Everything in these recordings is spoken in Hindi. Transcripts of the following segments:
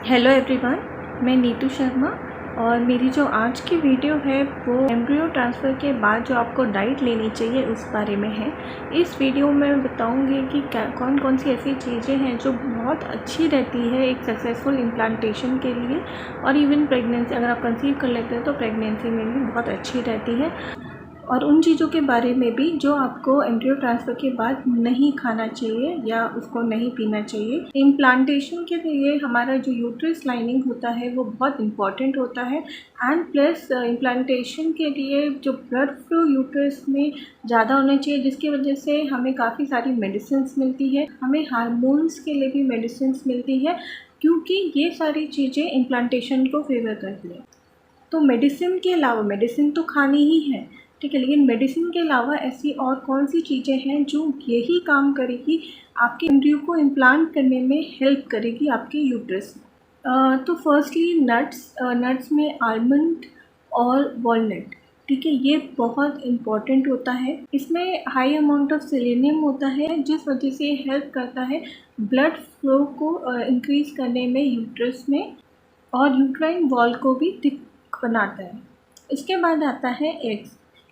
हेलो एवरीवन, मैं नीतू शर्मा। और मेरी जो आज की वीडियो है वो एम्ब्रियो ट्रांसफ़र के बाद जो आपको डाइट लेनी चाहिए उस बारे में है। इस वीडियो में बताऊंगी कि कौन कौन सी ऐसी चीज़ें हैं जो बहुत अच्छी रहती है एक सक्सेसफुल इम्प्लांटेशन के लिए, और इवन प्रेगनेंसी अगर आप कंसीव कर लेते हैं तो प्रेगनेंसी में भी बहुत अच्छी रहती है। और उन चीज़ों के बारे में भी जो आपको एम्ब्रियो ट्रांसफ़र के बाद नहीं खाना चाहिए या उसको नहीं पीना चाहिए। इम्प्लांटेशन के लिए हमारा जो यूट्रस लाइनिंग होता है वो बहुत इम्पॉर्टेंट होता है, एंड प्लस इम्प्लांटेशन के लिए जो ब्लड फ्लो यूट्रस में ज़्यादा होना चाहिए, जिसकी वजह से हमें काफ़ी सारी मेडिसिन्स मिलती है, हमें हार्मोन्स के लिए भी मेडिसिन्स मिलती है, क्योंकि ये सारी चीज़ें इम्प्लांटेशन को फेवर करती है। तो मेडिसिन के अलावा, मेडिसिन तो खानी ही है, ठीक है, लेकिन मेडिसिन के अलावा ऐसी और कौन सी चीज़ें हैं जो यही काम करेगी, आपके एम्ब्रियो को इम्प्लांट करने में हेल्प करेगी आपके यूट्रस में। तो फर्स्टली नट्स में आलमंड और वॉलनट, ठीक है, ये बहुत इम्पॉर्टेंट होता है। इसमें हाई अमाउंट ऑफ सेलेनियम होता है, जिस वजह से हेल्प करता है ब्लड फ्लो को इंक्रीज़ करने में यूट्रस में, और यूट्राइन वॉल को भी थिक बनाता है। इसके बाद आता है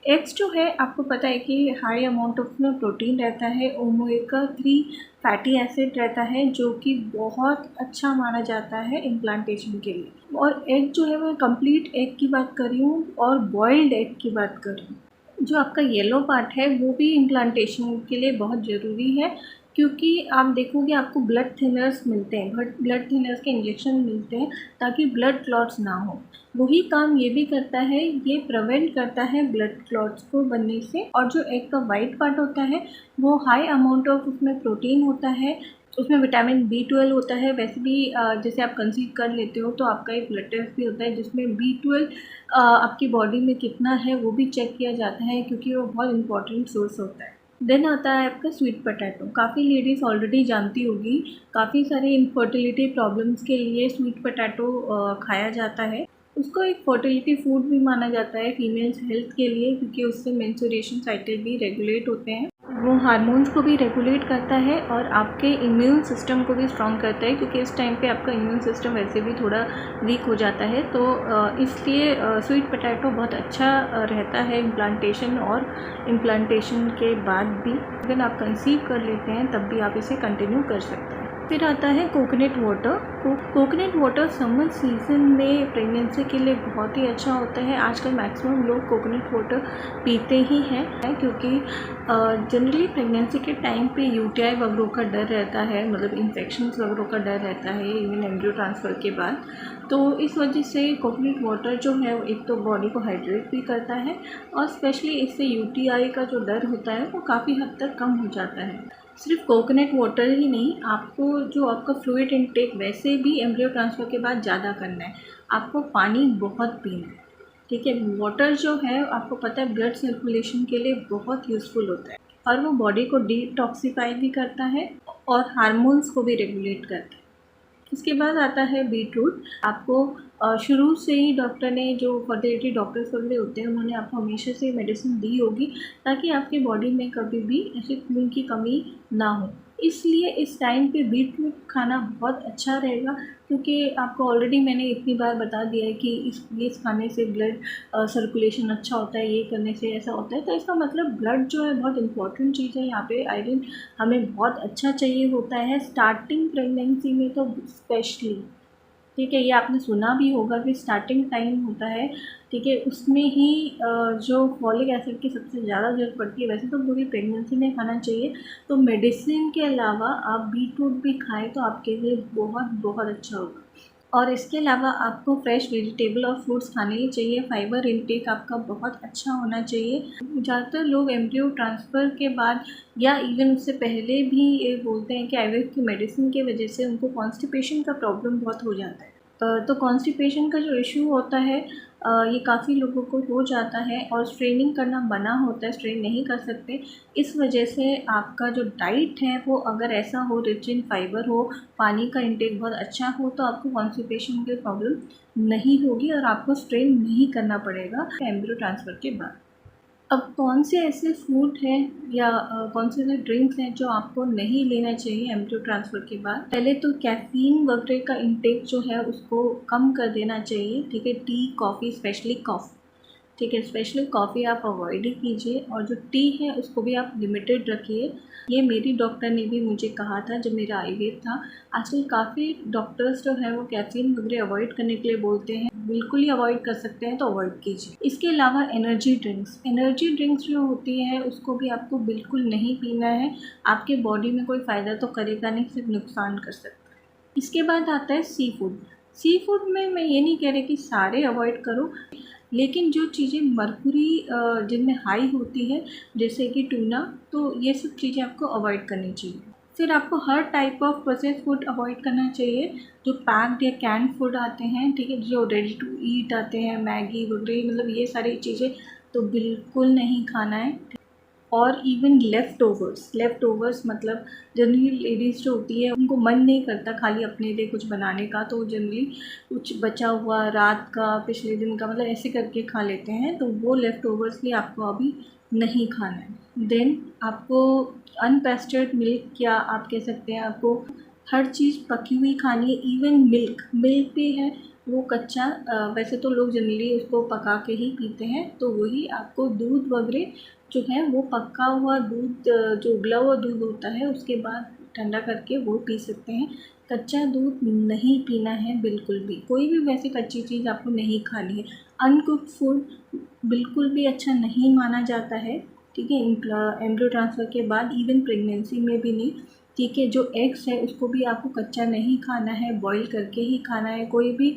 एग्स जो है, आपको पता है कि हाई अमाउंट ऑफ में प्रोटीन रहता है, ओमेगा 3 फैटी एसिड रहता है, जो कि बहुत अच्छा माना जाता है इम्प्लांटेशन के लिए। और एग जो है मैं कंप्लीट एग की बात कर रही हूँ और बॉइल्ड एग की बात कर रही हूँ। जो आपका येलो पार्ट है वो भी इम्प्लांटेशन के लिए बहुत ज़रूरी है, क्योंकि आप देखोगे आपको ब्लड थिनर्स मिलते हैं, ब्लड थिनर्स के इंजेक्शन मिलते हैं ताकि ब्लड क्लॉट्स ना हो। वही काम ये भी करता है, ये प्रिवेंट करता है ब्लड क्लॉट्स को बनने से। और जो एग का वाइट पार्ट होता है वो हाई अमाउंट ऑफ उसमें प्रोटीन होता है, उसमें विटामिन B12 होता है। वैसे भी जैसे आप कंसीव कर लेते हो तो आपका एक ब्लड टेस्ट भी होता है जिसमें B12 आपकी बॉडी में कितना है वो भी चेक किया जाता है, क्योंकि वो बहुत इंपॉर्टेंट सोर्स होता है। देन आता है आपका स्वीट पोटैटो। काफ़ी लेडीज़ ऑलरेडी जानती होगी, काफ़ी सारे इनफर्टिलिटी प्रॉब्लम्स के लिए स्वीट पोटैटो खाया जाता है। उसको एक फर्टिलिटी फूड भी माना जाता है फीमेल्स हेल्थ के लिए, क्योंकि उससे मेंस्ट्रुएशन साइकिल भी रेगुलेट होते हैं, वो हार्मोन्स को भी रेगुलेट करता है और आपके इम्यून सिस्टम को भी स्ट्रॉन्ग करता है, क्योंकि इस टाइम पे आपका इम्यून सिस्टम वैसे भी थोड़ा वीक हो जाता है। तो इसलिए स्वीट पोटैटो बहुत अच्छा रहता है इम्प्लांटेशन और इम्प्लांटेशन के बाद भी। अगर आप कंसीव कर लेते हैं तब भी आप इसे कंटिन्यू कर सकते हैं। फिर आता है coconut water. Coconut water summer season में प्रेगनेंसी के लिए बहुत ही अच्छा होता है। आजकल मैक्सिमम लोग कोकोनट वाटर पीते ही हैं, क्योंकि जनरली प्रेगनेंसी के टाइम पे UTI वगैरह का डर रहता है, मतलब इन्फेक्शंस वगैरह का डर रहता है इवन एम्ब्रियो ट्रांसफ़र के बाद। तो इस वजह से कोकोनट वाटर जो है एक तो बॉडी को हाइड्रेट भी करता है, और स्पेशली इससे UTI का जो डर होता है वो काफ़ी हद तक कम हो जाता है। सिर्फ कोकोनट वाटर ही नहीं, आपको जो आपका फ्लूइड इनटेक वैसे भी एम्ब्रियो ट्रांसफ़र के बाद ज़्यादा करना है। आपको पानी बहुत पीना है, ठीक है। वाटर जो है आपको पता है ब्लड सर्कुलेशन के लिए बहुत यूज़फुल होता है, और वो बॉडी को डिटॉक्सिफाई भी करता है और हार्मोन्स को भी रेगुलेट करता है। इसके बाद आता है बीटरूट। आपको शुरू से ही डॉक्टर ने, जो फर्टिलिटी डॉक्टर्स वगैरह होते हैं, उन्होंने आपको हमेशा से मेडिसिन दी होगी ताकि आपकी बॉडी में कभी भी ऐसे खून की कमी ना हो। इसलिए इस टाइम पे बीटरूट खाना बहुत अच्छा रहेगा, क्योंकि आपको ऑलरेडी मैंने इतनी बार बता दिया है कि ये खाने से ब्लड सर्कुलेशन अच्छा होता है, ये करने से ऐसा होता है। तो इसका मतलब ब्लड जो है बहुत इंपॉर्टेंट चीज़ है। यहाँ पे आयरन हमें बहुत अच्छा चाहिए होता है स्टार्टिंग प्रेगनेंसी में तो स्पेशली, ठीक है। ये आपने सुना भी होगा कि स्टार्टिंग टाइम होता है, ठीक है, उसमें ही जो फॉलिक एसिड की सबसे ज़्यादा ज़रूरत पड़ती है। वैसे तो पूरी प्रेगनेंसी में खाना चाहिए। तो मेडिसिन के अलावा आप बीटरूट भी खाएं तो आपके लिए बहुत बहुत अच्छा होगा। और इसके अलावा आपको फ्रेश वेजिटेबल और फ्रूट्स खाने ही चाहिए। फाइबर इनटेक आपका बहुत अच्छा होना चाहिए। ज़्यादातर लोग एम्ब्रियो ट्रांसफ़र के बाद या इवन उससे पहले भी ये बोलते हैं कि आयुर्वेद की मेडिसिन की वजह से उनको कॉन्स्टिपेशन का प्रॉब्लम बहुत हो जाता है। तो कॉन्स्टिपेशन का जो इशू होता है ये काफ़ी लोगों को हो जाता है, और स्ट्रेनिंग करना मना होता है, स्ट्रेन नहीं कर सकते। इस वजह से आपका जो डाइट है वो अगर ऐसा हो, रिच इन फाइबर हो, पानी का इंटेक बहुत अच्छा हो, तो आपको कॉन्स्टिपेशन की प्रॉब्लम नहीं होगी और आपको स्ट्रेन नहीं करना पड़ेगा एम्ब्रियो ट्रांसफ़र के बाद। अब कौन से ऐसे फूड हैं या कौन से ऐसे ड्रिंक्स हैं जो आपको नहीं लेना चाहिए एम्ब्रियो ट्रांसफ़र के बाद। पहले तो कैफ़ीन वगैरह का इंटेक जो है उसको कम कर देना चाहिए, ठीक है। टी, कॉफ़ी, स्पेशली कॉफ़ी, ठीक है, स्पेशली कॉफ़ी आप अवॉइड ही कीजिए और जो टी है उसको भी आप लिमिटेड रखिए। ये मेरी डॉक्टर ने भी मुझे कहा था जब मेरा आईवीएफ था। आजकल काफ़ी डॉक्टर्स जो है वो कैफ़ीन वगैरह अवॉइड करने के लिए बोलते हैं, बिल्कुल ही अवॉइड कर सकते हैं तो अवॉइड कीजिए। इसके अलावा एनर्जी ड्रिंक्स जो होती है उसको भी आपको बिल्कुल नहीं पीना है। आपके बॉडी में कोई फ़ायदा तो करेगा नहीं, सिर्फ नुकसान कर सकता है। इसके बाद आता है सी फूड में मैं ये नहीं कह रही कि सारे अवॉइड करो, लेकिन जो चीज़ें मर्कुरी जिनमें हाई होती है जैसे कि टूना, तो ये सब चीज़ें आपको अवॉइड करनी चाहिए। फिर आपको हर type of processed food avoid करना चाहिए। जो पैक्ड या कैंड फूड आते हैं, ठीक है, जो रेडी टू ईट आते हैं, मैगी वगैरह, मतलब ये सारी चीज़ें तो बिल्कुल नहीं खाना है। और इवन लेफ़्ट ओवर्स मतलब जनरली लेडीज़ जो होती है उनको मन नहीं करता खाली अपने लिए कुछ बनाने का, तो जनरली कुछ बचा हुआ रात का, पिछले दिन का, मतलब ऐसे करके खा लेते हैं, तो वो लेफ़्ट ओवर्स भी आपको अभी नहीं खाना है। देन आपको अनपेस्चर्ड मिल्क, या आप कह सकते हैं आपको हर चीज़ पकी हुई खानी है। इवन मिल्क भी है वो कच्चा, वैसे तो लोग जनरली उसको पका के ही पीते हैं, तो वही आपको दूध वगैरह जो है वो पका हुआ दूध, जो उबला हुआ दूध होता है उसके बाद ठंडा करके वो पी सकते हैं। कच्चा दूध नहीं पीना है बिल्कुल भी, कोई भी वैसे कच्ची चीज़ आपको नहीं खानी है। अनकुक्ड फूड बिल्कुल भी अच्छा नहीं माना जाता है, ठीक है, एम्ब्रियो ट्रांसफ़र के बाद, इवन प्रेगनेंसी में भी नहीं, ठीक है। जो एग्स है उसको भी आपको कच्चा नहीं खाना है, बॉईल करके ही खाना है। कोई भी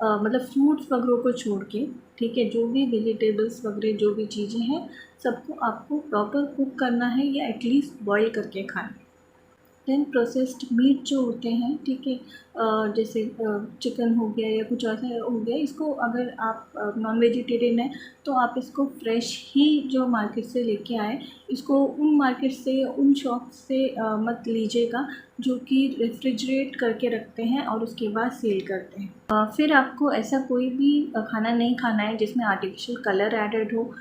मतलब फ्रूट्स वगैरह को छोड़ के, ठीक है, जो भी वेजिटेबल्स वगैरह जो भी चीज़ें हैं सबको आपको प्रॉपर कुक करना है या एटलीस्ट बॉईल करके खाना है। देन प्रोसेस्ड मीट जो होते हैं, ठीक है, जैसे चिकन हो गया या कुछ ऐसा हो गया, इसको अगर आप नॉन वेजिटेरियन हैं तो आप इसको फ्रेश ही जो मार्केट से लेके आए, इसको उन मार्केट से, उन शॉप से मत लीजिएगा जो कि रेफ्रिजरेट करके रखते हैं और उसके बाद सेल करते हैं। फिर आपको ऐसा कोई भी खाना नहीं खाना है जिसमें आर्टिफिशियल कलर एडेड हो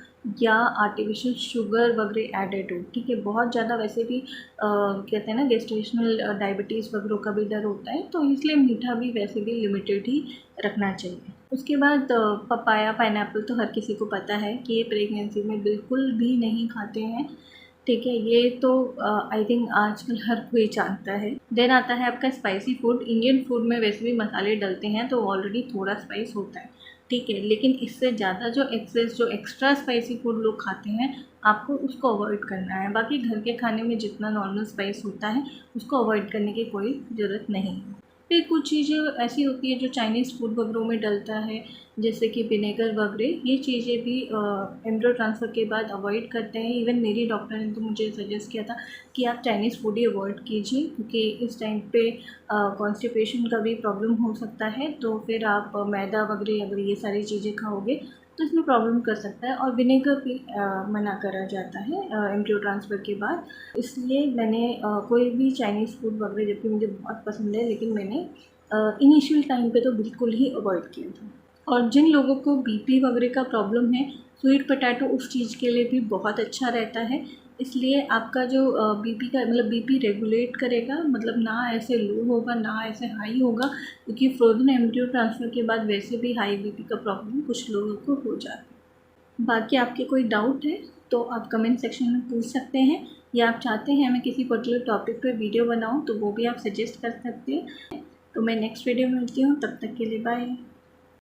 या आर्टिफिशियल शुगर वगैरह एडेड हो, ठीक है। बहुत ज़्यादा वैसे भी कहते हैं ना गेस्टेशनल डायबिटीज़ वगैरह का भी डर होता है, तो इसलिए मीठा भी वैसे भी लिमिटेड ही रखना चाहिए। उसके बाद पपाया, पाइनएप्पल तो हर किसी को पता है कि ये प्रेगनेंसी में बिल्कुल भी नहीं खाते हैं, ठीक है, ये तो आई थिंक आजकल हर कोई जानता है। देन आता है आपका स्पाइसी फूड। इंडियन फूड में वैसे भी मसाले डलते हैं तो ऑलरेडी थोड़ा स्पाइस होता है, ठीक है, लेकिन इससे ज़्यादा जो एक्स्ट्रा स्पाइसी फूड लोग खाते हैं आपको उसको अवॉइड करना है। बाकी घर के खाने में जितना नॉर्मल स्पाइस होता है उसको अवॉइड करने की कोई ज़रूरत नहीं है। फिर कुछ चीज़ें ऐसी होती है जो चाइनीज़ फूड वगैरह में डलता है, जैसे कि विनेगर वगैरह, ये चीज़ें भी एम्ब्रियो ट्रांसफ़र के बाद अवॉइड करते हैं। इवन मेरी डॉक्टर ने तो मुझे सजेस्ट किया था कि आप चाइनीज़ फूड ही अवॉइड कीजिए, क्योंकि इस टाइम पे कॉन्स्टिपेशन का भी प्रॉब्लम हो सकता है, तो फिर आप मैदा वगैरह अगर ये सारी चीज़ें खाओगे तो इसमें प्रॉब्लम कर सकता है। और विनेगर भी मना करा जाता है एम्ब्रियो ट्रांसफ़र के बाद। इसलिए मैंने कोई भी चाइनीज़ फूड वगैरह, जबकि मुझे बहुत पसंद है, लेकिन मैंने इनिशियल टाइम पे तो बिल्कुल ही अवॉइड किया था। और जिन लोगों को बीपी वगैरह का प्रॉब्लम है, स्वीट पोटैटो उस चीज़ के लिए भी बहुत अच्छा रहता है। इसलिए आपका जो बीपी का मतलब बीपी रेगुलेट करेगा, मतलब ना ऐसे लो होगा ना ऐसे हाई होगा, क्योंकि फ्रोज़न एम्ब्रियो ट्रांसफ़र के बाद वैसे भी हाई बीपी का प्रॉब्लम कुछ लोगों को हो जाता है। बाकी आपके कोई डाउट है तो आप कमेंट सेक्शन में पूछ सकते हैं, या आप चाहते हैं मैं किसी पर्टिकुलर टॉपिक पर वीडियो बनाऊँ तो वो भी आप सजेस्ट कर सकते हैं। तो मैं नेक्स्ट वीडियो में मिलती हूँ, तब तक के लिए बाय।